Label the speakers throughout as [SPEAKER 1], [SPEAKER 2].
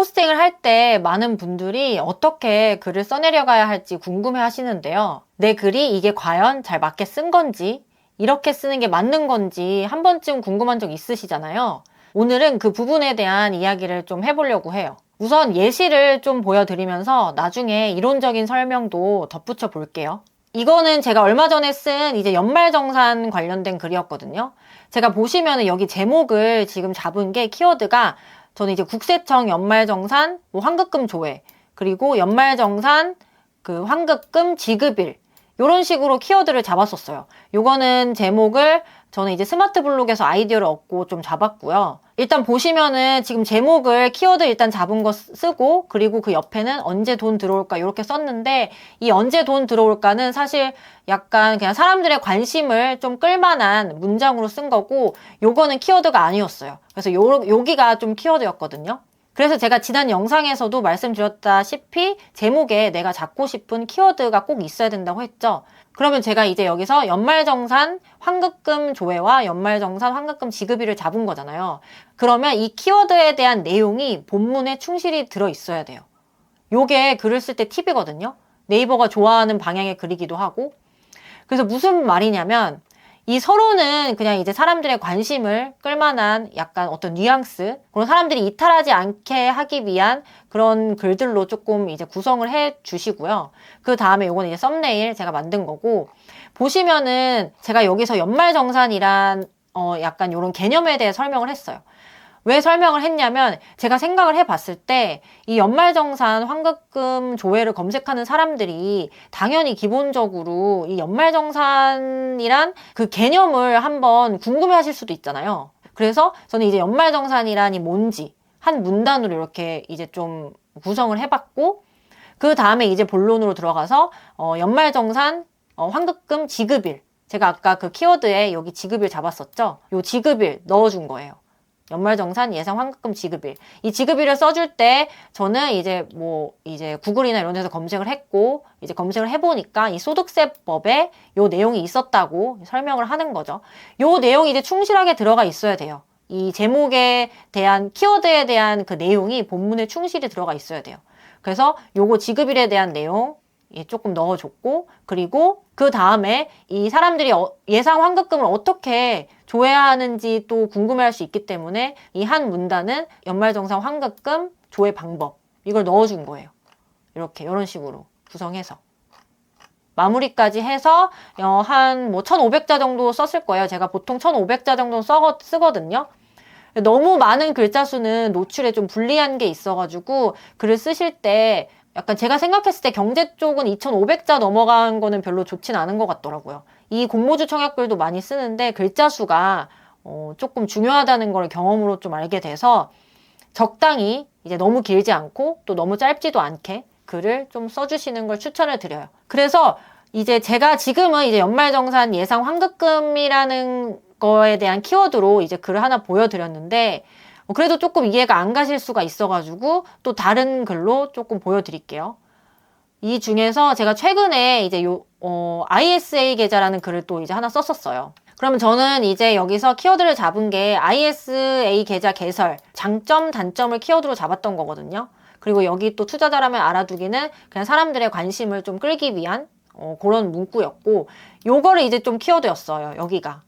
[SPEAKER 1] 포스팅을 할 때 많은 분들이 어떻게 글을 써내려가야 할지 궁금해 하시는데요. 내 글이 이게 과연 잘 맞게 쓴 건지, 이렇게 쓰는 게 맞는 건지 한 번쯤 궁금한 적 있으시잖아요. 오늘은 그 부분에 대한 이야기를 좀 해보려고 해요. 우선 예시를 좀 보여드리면서 나중에 이론적인 설명도 덧붙여 볼게요. 이거는 제가 얼마 전에 쓴 이제 연말정산 관련된 글이었거든요. 제가 보시면은 여기 제목을 지금 잡은 게 키워드가 저는 이제 국세청 연말정산 뭐 환급금 조회, 그리고 연말정산 그 환급금 지급일, 이런 식으로 키워드를 잡았었어요. 요거는 제목을 저는 이제 스마트 블록에서 아이디어를 얻고 좀 잡았고요. 일단 보시면은 지금 제목을 키워드 일단 잡은 거 쓰고, 그리고 그 옆에는 언제 돈 들어올까 이렇게 썼는데, 이 언제 돈 들어올까는 사실 약간 그냥 사람들의 관심을 좀 끌만한 문장으로 쓴 거고, 요거는 키워드가 아니었어요. 그래서 여기가 좀 키워드였거든요. 그래서 제가 지난 영상에서도 말씀드렸다시피 제목에 내가 잡고 싶은 키워드가 꼭 있어야 된다고 했죠. 그러면 제가 이제 여기서 연말정산 환급금 조회와 연말정산 환급금 지급일을 잡은 거잖아요. 그러면 이 키워드에 대한 내용이 본문에 충실히 들어있어야 돼요. 요게 글을 쓸 때 팁이거든요. 네이버가 좋아하는 방향의 글이기도 하고. 그래서 무슨 말이냐면, 이 서론은 그냥 이제 사람들의 관심을 끌만한 약간 어떤 뉘앙스, 그런 사람들이 이탈하지 않게 하기 위한 그런 글들로 조금 이제 구성을 해 주시고요. 그 다음에 요건 이제 썸네일 제가 만든 거고, 보시면은 제가 여기서 연말정산이란 약간 요런 개념에 대해 설명을 했어요. 왜 설명을 했냐면, 제가 생각을 해봤을 때 이 연말정산 환급금 조회를 검색하는 사람들이 당연히 기본적으로 이 연말정산이란 그 개념을 한번 궁금해 하실 수도 있잖아요. 그래서 저는 이제 연말정산이란이 뭔지 한 문단으로 이렇게 이제 좀 구성을 해봤고, 그 다음에 이제 본론으로 들어가서 연말정산 환급금 지급일, 제가 아까 그 키워드에 여기 지급일 잡았었죠. 요 지급일 넣어준 거예요. 연말정산 예상 환급금 지급일. 이 지급일을 써줄 때 저는 이제 이제 구글이나 이런 데서 검색을 했고, 이제 검색을 해보니까 이 소득세법에 요 내용이 있었다고 설명을 하는 거죠. 요 내용이 이제 충실하게 들어가 있어야 돼요. 이 제목에 대한 키워드에 대한 그 내용이 본문에 충실히 들어가 있어야 돼요. 그래서 요거 지급일에 대한 내용 조금 넣어줬고, 그리고 그 다음에 이 사람들이 예상 환급금을 어떻게 조회하는지 또 궁금해할 수 있기 때문에 이 한 문단은 연말정산 환급금 조회 방법, 이걸 넣어준 거예요. 이렇게 이런 식으로 구성해서 마무리까지 해서 한 1500자 정도 썼을 거예요. 제가 보통 1500자 정도 쓰거든요. 너무 많은 글자 수는 노출에 좀 불리한 게 있어가지고 글을 쓰실 때 약간 제가 생각했을 때 경제 쪽은 2500자 넘어간 거는 별로 좋진 않은 것 같더라고요. 이 공모주 청약글도 많이 쓰는데 글자 수가 조금 중요하다는 걸 경험으로 좀 알게 돼서 적당히 이제 너무 길지 않고 또 너무 짧지도 않게 글을 좀 써주시는 걸 추천을 드려요. 그래서 이제 제가 지금은 이제 연말정산 예상 환급금이라는 거에 대한 키워드로 이제 글을 하나 보여드렸는데, 그래도 조금 이해가 안 가실 수가 있어가지고 또 다른 글로 조금 보여드릴게요. 이 중에서 제가 최근에 이제 ISA 계좌라는 글을 또 이제 하나 썼었어요. 그러면 저는 이제 여기서 키워드를 잡은 게 ISA 계좌 개설, 장점, 단점을 키워드로 잡았던 거거든요. 그리고 여기 또 투자자라면 알아두기는 그냥 사람들의 관심을 좀 끌기 위한 그런 문구였고, 요거를 이제 좀 키워드였어요, 여기가.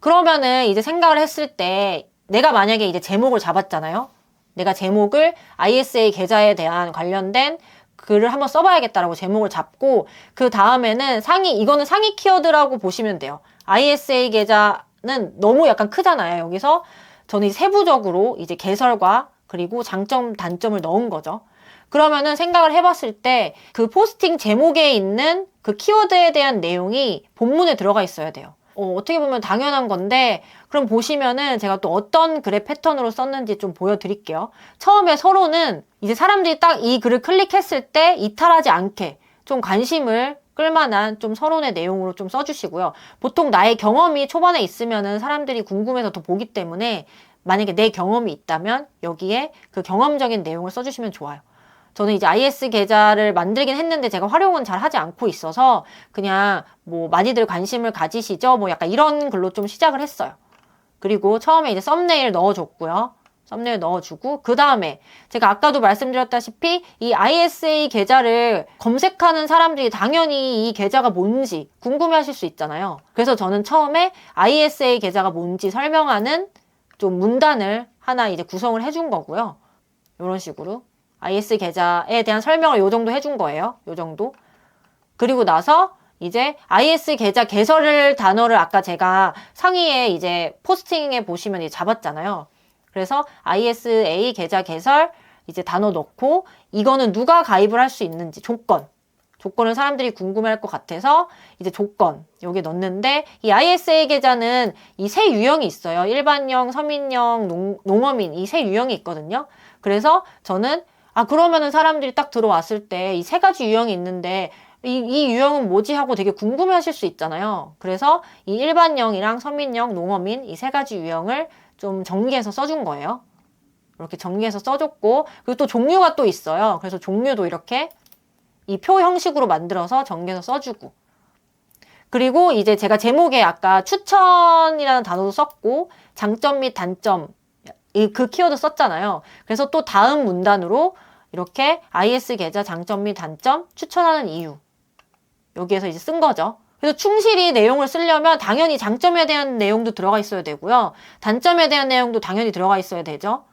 [SPEAKER 1] 그러면은 이제 생각을 했을 때 내가 만약에 이제 제목을 잡았잖아요. 내가 제목을 ISA 계좌에 대한 관련된 글을 한번 써봐야겠다라고 제목을 잡고, 그 다음에는 이거는 상위 키워드라고 보시면 돼요. ISA 계좌는 너무 약간 크잖아요. 여기서 저는 세부적으로 이제 개설과 그리고 장점, 단점을 넣은 거죠. 그러면은 생각을 해봤을 때 그 포스팅 제목에 있는 그 키워드에 대한 내용이 본문에 들어가 있어야 돼요. 어떻게 보면 당연한 건데, 그럼 보시면은 제가 또 어떤 글의 패턴으로 썼는지 좀 보여드릴게요. 처음에 서론은 이제 사람들이 딱 이 글을 클릭했을 때 이탈하지 않게 좀 관심을 끌만한 좀 서론의 내용으로 좀 써주시고요. 보통 나의 경험이 초반에 있으면은 사람들이 궁금해서 더 보기 때문에 만약에 내 경험이 있다면 여기에 그 경험적인 내용을 써주시면 좋아요. 저는 이제 IS 계좌를 만들긴 했는데 제가 활용은 잘 하지 않고 있어서 그냥 많이들 관심을 가지시죠? 약간 이런 글로 좀 시작을 했어요. 그리고 처음에 이제 썸네일 넣어줬고요. 썸네일 넣어주고, 그 다음에 제가 아까도 말씀드렸다시피 이 ISA 계좌를 검색하는 사람들이 당연히 이 계좌가 뭔지 궁금해하실 수 있잖아요. 그래서 저는 처음에 ISA 계좌가 뭔지 설명하는 좀 문단을 하나 이제 구성을 해준 거고요. 이런 식으로 IS 계좌에 대한 설명을 요 정도 해준 거예요. 요 정도. 그리고 나서 이제 IS 계좌 개설 단어를 아까 제가 상위에 이제 포스팅에 보시면 이제 잡았잖아요. 그래서 ISA 계좌 개설 이제 단어 넣고, 이거는 누가 가입을 할 수 있는지 조건을 사람들이 궁금해할 것 같아서 이제 조건 여기 넣는데, 이 ISA 계좌는 이 세 유형이 있어요. 일반형, 서민형, 농어민, 이 세 유형이 있거든요. 그래서 저는 그러면은 사람들이 딱 들어왔을 때 이 세 가지 유형이 있는데 이 유형은 뭐지 하고 되게 궁금해 하실 수 있잖아요. 그래서 이 일반형이랑 서민형, 농어민 이 세 가지 유형을 좀 정리해서 써준 거예요. 이렇게 정리해서 써줬고, 그리고 또 종류가 또 있어요. 그래서 종류도 이렇게 이 표 형식으로 만들어서 정리해서 써주고, 그리고 이제 제가 제목에 아까 추천이라는 단어도 썼고 장점 및 단점 그 키워드 썼잖아요. 그래서 또 다음 문단으로 이렇게 IS 계좌 장점 및 단점 추천하는 이유, 여기에서 이제 쓴 거죠. 그래서 충실히 내용을 쓰려면 당연히 장점에 대한 내용도 들어가 있어야 되고요. 단점에 대한 내용도 당연히 들어가 있어야 되죠.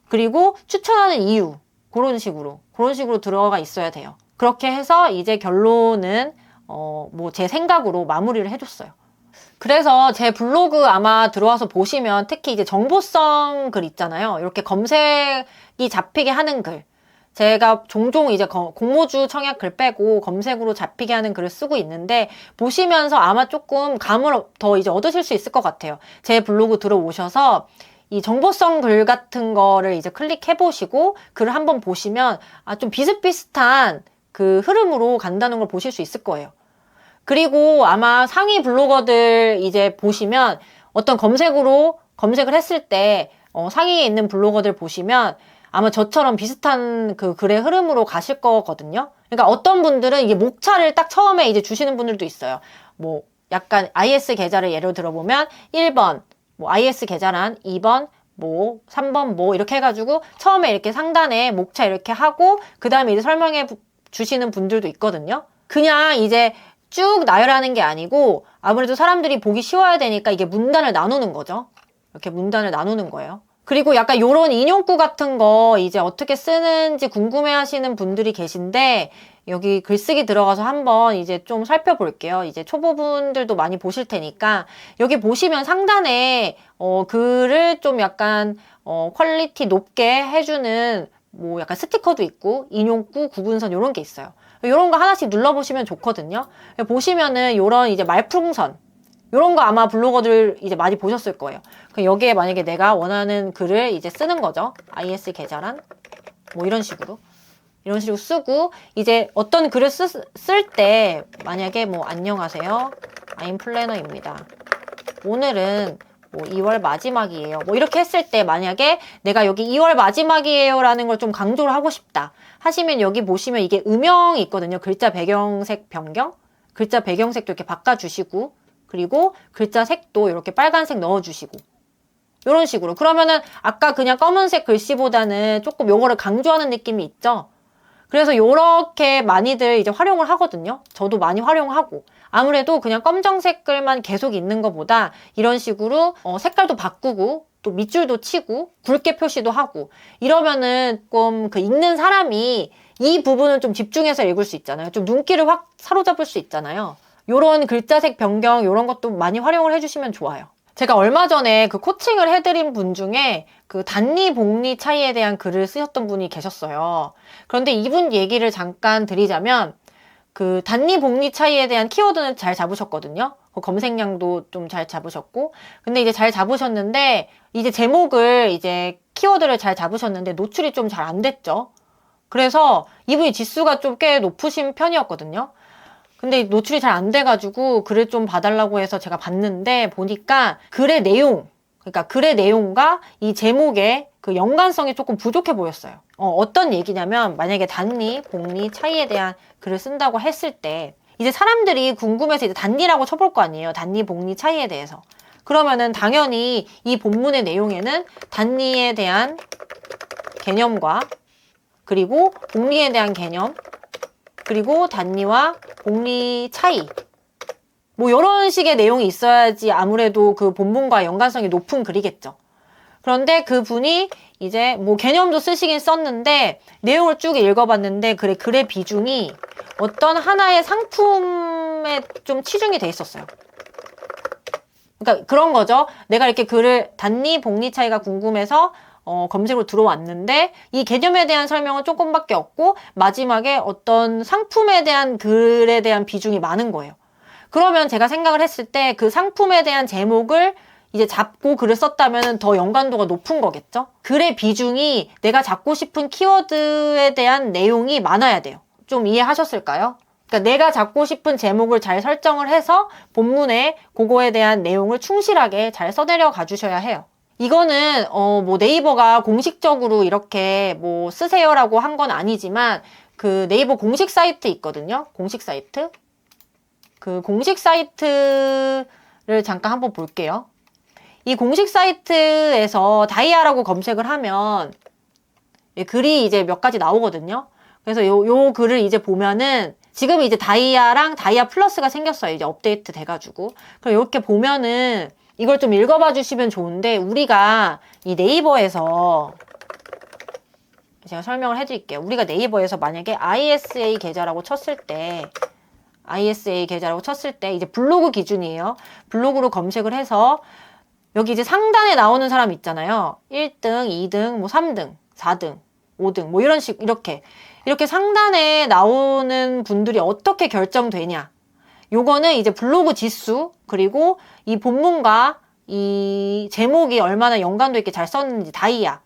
[SPEAKER 1] 그리고 추천하는 이유, 그런 식으로 들어가 있어야 돼요. 그렇게 해서 이제 결론은 뭐 제 생각으로 마무리를 해줬어요. 그래서 제 블로그 아마 들어와서 보시면 특히 이제 정보성 글 있잖아요. 이렇게 검색이 잡히게 하는 글. 제가 종종 이제 공모주 청약 글 빼고 검색으로 잡히게 하는 글을 쓰고 있는데, 보시면서 아마 조금 감을 더 이제 얻으실 수 있을 것 같아요. 제 블로그 들어오셔서 이 정보성 글 같은 거를 이제 클릭해 보시고 글을 한번 보시면 좀 비슷비슷한 그 흐름으로 간다는 걸 보실 수 있을 거예요. 그리고 아마 상위 블로거들 이제 보시면 어떤 검색을 했을 때 상위에 있는 블로거들 보시면 아마 저처럼 비슷한 그 글의 흐름으로 가실 거거든요. 그러니까 어떤 분들은 이게 목차를 딱 처음에 이제 주시는 분들도 있어요. 뭐 약간 IS 계좌를 예를 들어보면 1번 뭐 IS 계좌란 2번 뭐 3번 뭐 이렇게 해가지고 처음에 이렇게 상단에 목차 이렇게 하고 그 다음에 이제 설명해 주시는 분들도 있거든요. 그냥 이제 쭉 나열하는 게 아니고 아무래도 사람들이 보기 쉬워야 되니까 이게 문단을 나누는 거죠. 이렇게 문단을 나누는 거예요. 그리고 약간 요런 인용구 같은 거 이제 어떻게 쓰는지 궁금해 하시는 분들이 계신데, 여기 글쓰기 들어가서 한번 이제 좀 살펴볼게요. 이제 초보분들도 많이 보실 테니까 여기 보시면 상단에 글을 좀 약간 퀄리티 높게 해주는 뭐 약간 스티커도 있고 인용구, 구분선 요런 게 있어요. 요런 거 하나씩 눌러보시면 좋거든요. 보시면은 요런 이제 말풍선 요런 거 아마 블로거들 이제 많이 보셨을 거예요. 여기에 만약에 내가 원하는 글을 이제 쓰는 거죠. IS 계좌란 뭐 이런 식으로 쓰고, 이제 어떤 글을 쓸 때 만약에 뭐 안녕하세요, I'm 플래너입니다. 오늘은 뭐 2월 마지막이에요. 뭐 이렇게 했을 때 만약에 내가 여기 2월 마지막이에요 라는 걸 좀 강조를 하고 싶다 하시면 여기 보시면 이게 음영이 있거든요. 글자 배경색 변경, 글자 배경색도 이렇게 바꿔주시고, 그리고 글자 색도 이렇게 빨간색 넣어주시고, 이런 식으로. 그러면은 아까 그냥 검은색 글씨보다는 조금 요거를 강조하는 느낌이 있죠. 그래서 요렇게 많이들 이제 활용을 하거든요. 저도 많이 활용하고. 아무래도 그냥 검정색 글만 계속 있는 것보다 이런 식으로 색깔도 바꾸고 또 밑줄도 치고 굵게 표시도 하고 이러면은 좀 그 읽는 사람이 이 부분을 좀 집중해서 읽을 수 있잖아요. 좀 눈길을 확 사로잡을 수 있잖아요. 요런 글자색 변경 요런 것도 많이 활용을 해주시면 좋아요. 제가 얼마 전에 그 코칭을 해드린 분 중에 그 단리 복리 차이에 대한 글을 쓰셨던 분이 계셨어요. 그런데 이분 얘기를 잠깐 드리자면 그 단리 복리 차이에 대한 키워드는 잘 잡으셨거든요. 그 검색량도 좀 잘 잡으셨고, 근데 이제 잘 잡으셨는데 이제 제목을 이제 키워드를 잘 잡으셨는데 노출이 좀 잘 안 됐죠. 그래서 이분이 지수가 좀 꽤 높으신 편이었거든요. 근데 노출이 잘 안 돼가지고 글을 좀 봐달라고 해서 제가 봤는데 보니까 글의 내용, 그러니까 글의 내용과 이 제목의 그 연관성이 조금 부족해 보였어요. 어떤 얘기냐면 만약에 단리, 복리 차이에 대한 글을 쓴다고 했을 때 이제 사람들이 궁금해서 이제 단리라고 쳐볼 거 아니에요. 단리, 복리 차이에 대해서. 그러면은 당연히 이 본문의 내용에는 단리에 대한 개념과 그리고 복리에 대한 개념, 그리고 단리와 복리 차이, 뭐 이런 식의 내용이 있어야지 아무래도 그 본문과 연관성이 높은 글이겠죠. 그런데 그분이 이제 뭐 개념도 쓰시긴 썼는데 내용을 쭉 읽어봤는데 글의 비중이 어떤 하나의 상품에 좀 치중이 돼 있었어요. 그러니까 그런 거죠. 내가 이렇게 글을 단리, 복리 차이가 궁금해서 검색으로 들어왔는데 이 개념에 대한 설명은 조금밖에 없고 마지막에 어떤 상품에 대한 글에 대한 비중이 많은 거예요. 그러면 제가 생각을 했을 때 그 상품에 대한 제목을 이제 잡고 글을 썼다면 더 연관도가 높은 거겠죠? 글의 비중이 내가 잡고 싶은 키워드에 대한 내용이 많아야 돼요. 좀 이해하셨을까요? 그러니까 내가 잡고 싶은 제목을 잘 설정을 해서 본문에 그거에 대한 내용을 충실하게 잘 써내려 가주셔야 해요. 이거는 뭐 네이버가 공식적으로 이렇게 뭐 쓰세요라고 한 건 아니지만 그 네이버 공식 사이트 있거든요. 공식 사이트. 그 공식 사이트를 잠깐 한번 볼게요. 이 공식 사이트에서 다이아라고 검색을 하면 글이 이제 몇 가지 나오거든요. 그래서 요 글을 이제 보면은 지금 이제 다이아랑 다이아 플러스가 생겼어요. 이제 업데이트 돼가지고. 그럼 이렇게 보면은 이걸 좀 읽어봐 주시면 좋은데 우리가 이 네이버에서 제가 설명을 해드릴게요. 우리가 네이버에서 만약에 ISA 계좌라고 쳤을 때 이제 블로그 기준이에요. 블로그로 검색을 해서 여기 이제 상단에 나오는 사람 있잖아요. 1등, 2등, 뭐 3등, 4등, 5등, 뭐 이런 이렇게 상단에 나오는 분들이 어떻게 결정되냐. 요거는 이제 블로그 지수, 그리고 이 본문과 이 제목이 얼마나 연관도 있게 잘 썼는지, 다이아.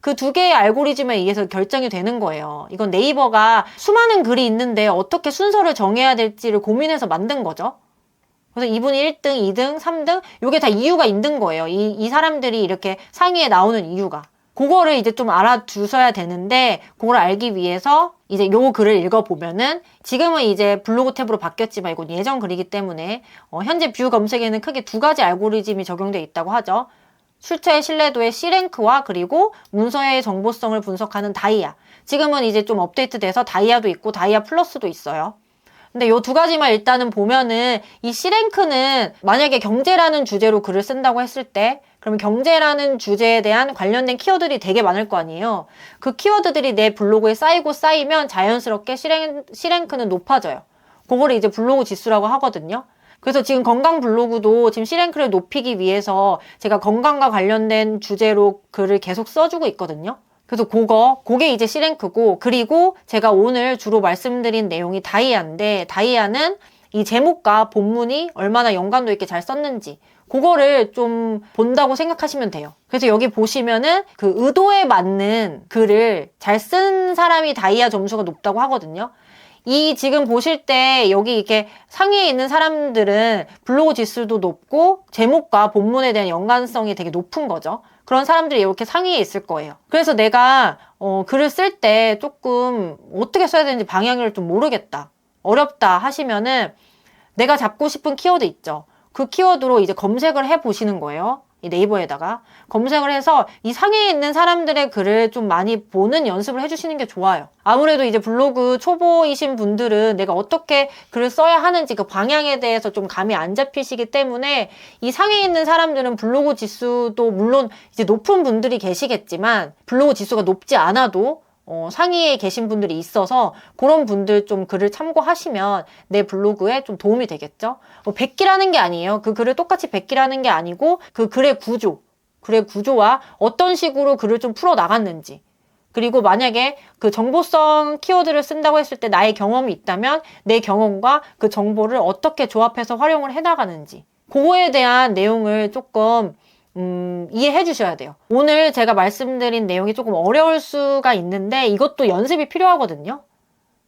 [SPEAKER 1] 그 두 개의 알고리즘에 의해서 결정이 되는 거예요. 이건 네이버가 수많은 글이 있는데 어떻게 순서를 정해야 될지를 고민해서 만든 거죠. 그래서 이분이 1등, 2등, 3등, 요게 다 이유가 있는 거예요. 이 사람들이 이렇게 상위에 나오는 이유가. 그거를 이제 좀 알아두셔야 되는데, 그걸 알기 위해서 이제 요 글을 읽어보면은, 지금은 이제 블로그 탭으로 바뀌었지만 이건 예전 글이기 때문에, 현재 뷰 검색에는 크게 두 가지 알고리즘이 적용되어 있다고 하죠. 출처의 신뢰도의 C랭크와 그리고 문서의 정보성을 분석하는 다이아. 지금은 이제 좀 업데이트 돼서 다이아도 있고 다이아 플러스도 있어요. 근데 요 두 가지만 일단은 보면은 이 C랭크는 만약에 경제라는 주제로 글을 쓴다고 했을 때 그러면 경제라는 주제에 대한 관련된 키워드들이 되게 많을 거 아니에요. 그 키워드들이 내 블로그에 쌓이고 쌓이면 자연스럽게 C랭크는 높아져요. 그거를 이제 블로그 지수라고 하거든요. 그래서 지금 건강 블로그도 지금 C랭크를 높이기 위해서 제가 건강과 관련된 주제로 글을 계속 써주고 있거든요. 그래서 그게 이제 C랭크고, 그리고 제가 오늘 주로 말씀드린 내용이 다이아인데, 다이아는 이 제목과 본문이 얼마나 연관도 있게 잘 썼는지, 그거를 좀 본다고 생각하시면 돼요. 그래서 여기 보시면은 그 의도에 맞는 글을 잘 쓴 사람이 다이아 점수가 높다고 하거든요. 이 지금 보실 때 여기 이렇게 상위에 있는 사람들은 블로그 지수도 높고 제목과 본문에 대한 연관성이 되게 높은 거죠. 그런 사람들이 이렇게 상위에 있을 거예요. 그래서 내가 글을 쓸 때 조금 어떻게 써야 되는지 방향을 좀 모르겠다, 어렵다 하시면은 내가 잡고 싶은 키워드 있죠. 그 키워드로 이제 검색을 해 보시는 거예요. 이 네이버에다가 검색을 해서 이 상위에 있는 사람들의 글을 좀 많이 보는 연습을 해주시는 게 좋아요. 아무래도 이제 블로그 초보이신 분들은 내가 어떻게 글을 써야 하는지 그 방향에 대해서 좀 감이 안 잡히시기 때문에 이 상위에 있는 사람들은 블로그 지수도 물론 이제 높은 분들이 계시겠지만 블로그 지수가 높지 않아도 상위에 계신 분들이 있어서 그런 분들 좀 글을 참고하시면 내 블로그에 좀 도움이 되겠죠. 100기라는 게 아니에요. 그 글을 똑같이 100기라는 게 아니고 그 글의 구조와 어떤 식으로 글을 좀 풀어 나갔는지, 그리고 만약에 그 정보성 키워드를 쓴다고 했을 때 나의 경험이 있다면 내 경험과 그 정보를 어떻게 조합해서 활용을 해 나가는지, 그거에 대한 내용을 조금 이해해 주셔야 돼요. 오늘 제가 말씀드린 내용이 조금 어려울 수가 있는데 이것도 연습이 필요하거든요.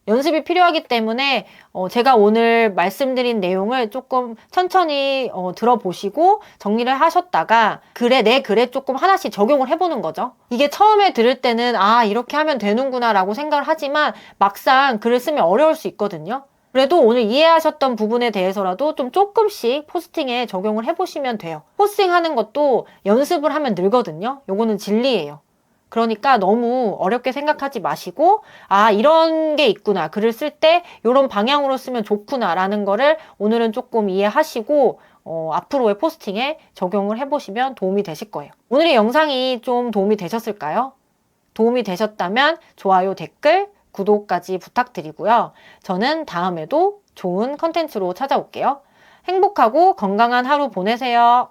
[SPEAKER 1] 연습이 필요하기 때문에 제가 오늘 말씀드린 내용을 조금 천천히 들어보시고 정리를 하셨다가 내 글에 조금 하나씩 적용을 해보는 거죠. 이게 처음에 들을 때는 이렇게 하면 되는구나 라고 생각을 하지만 막상 글을 쓰면 어려울 수 있거든요. 그래도 오늘 이해하셨던 부분에 대해서라도 좀 조금씩 포스팅에 적용을 해보시면 돼요. 포스팅하는 것도 연습을 하면 늘거든요. 요거는 진리예요. 그러니까 너무 어렵게 생각하지 마시고 아 이런 게 있구나. 글을 쓸 때 이런 방향으로 쓰면 좋구나 라는 거를 오늘은 조금 이해하시고 앞으로의 포스팅에 적용을 해보시면 도움이 되실 거예요. 오늘의 영상이 좀 도움이 되셨을까요? 도움이 되셨다면 좋아요, 댓글, 구독까지 부탁드리고요. 저는 다음에도 좋은 컨텐츠로 찾아올게요. 행복하고 건강한 하루 보내세요.